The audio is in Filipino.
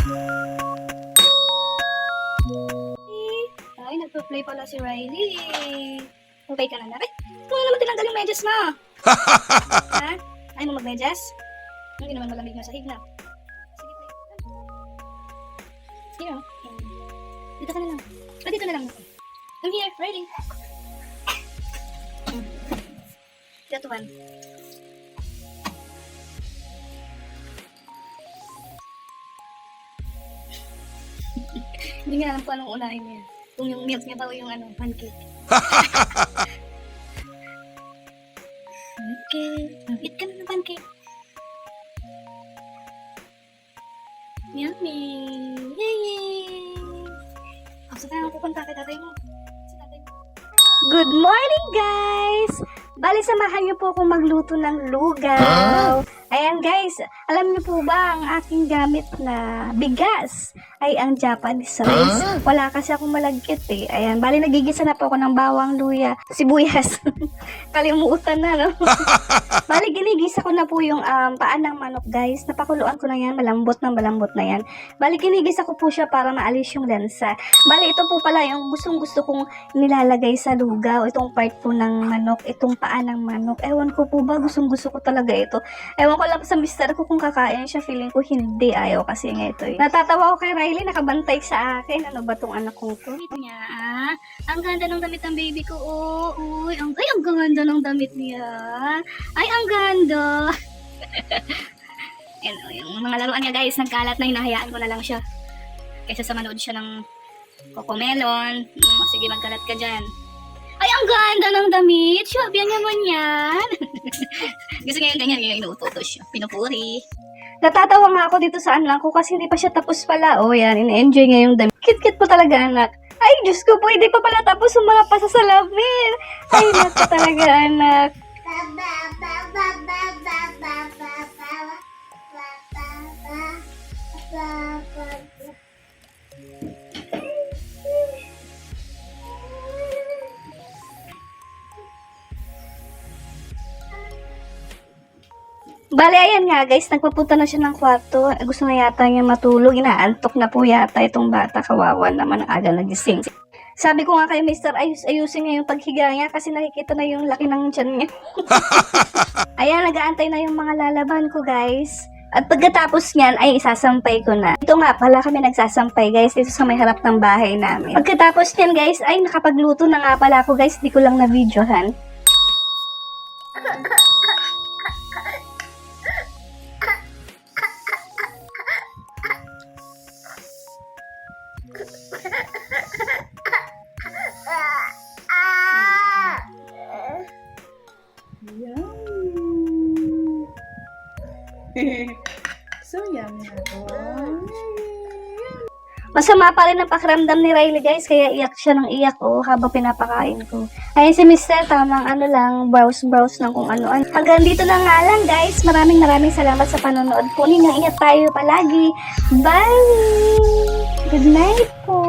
Ay, nagpa-play pala si Riley. Okay ka na na? Ay, kung naman tinanggal yung medyas mo. Ha? Ay mo mag-medyas? Hindi naman malamig na sahig na. Sige, play. Here. Dito ka na lang. Ah, dito na lang. I'm here, Riley. That one. Hindi nga alam kung anong unahin niya. Kung yung milk niya ba o yung pancake. Okay. Eat ka na ng pancake. Yummy. Yay! Saan ka naman pupunta kay tatay mo? Si tatay mo. Good morning, guys! Bali, samahan niyo po akong magluto ng lugaw. Ayan, guys. Alam niyo po ba, ang aking gamit na bigas ay ang Japanese rice. Wala kasi akong malagkit eh. Ayan, bali, nagigisa na po ako ng bawang, luya, sibuyas. Kalimutan na, no? Bali, ginigisa ko na po yung paan ng manok, guys. Napakuluan ko na yan. Malambot na yan. Bali, ginigisa ko po siya para maalis yung lansa. Bali, ito po pala yung gustong-gusto kong nilalagay sa lugaw. Itong part po ng manok. Itong paan ng manok. Ewan ko po ba, gustong-gusto ko talaga ito. Ewan ko lang sa mister ko kung kakain siya. Feeling ko hindi. Ayaw kasi nga ito eh. Natatawa ko kay Riley. Nakabantay sa akin. Ano ba tong anak kong to? Niya, ang ganda ng damit ng baby ko. Oh, uy, ang ganda ng damit niya. Ay, ang ganda. Yan, yung mga laruan niya, guys, nagkalat na, hinahayaan ko na lang siya. Kaysa sa manood siya ng Cocomelon. Sige, magkalat ka dyan. Ay, ang ganda ng damit. Shabihan naman yan. Gusto niya yung ganyan, yung inuutoto siya. Pinupuri. Natatawa nga ako dito sa anak ko kasi hindi pa siya tapos pala. Oh, yan, in-enjoy niya yung damit. Cute-cute po talaga, anak. Ay, Diyos ko po, hindi pa pala tapos yung mga pasasalamin. Ay, naku talaga, anak. Bale, ayan nga guys, nagpapunta na siya ng kwarto. Gusto na yata niya matulog. Inaantok na po yata itong bata. Kawawa naman, ang aga nagising. Sabi ko nga kay Mr. Ayusin niya yung paghiga niya kasi nakikita na yung laki ng tiyan niya. Ayan, nag-aantay na yung mga lalaban ko, guys. At pagkatapos niyan, ay isasampay ko na. Ito nga pala kami nagsasampay, guys, dito sa may harap ng bahay namin. Pagkatapos niyan, guys, ay nakapagluto na nga pala ako, guys. Di ko lang na-videohan. So yummy na to. Masama pa rin ang pakiramdam ni Riley, guys, kaya iyak siya ng iyak habang pinapakain ko. Ayun si Mr. tamang browse lang kung ano. Hanggang dito na nga lang, guys. Maraming salamat sa panonood po ninyo. Ingat tayo palagi. Bye! Good night po!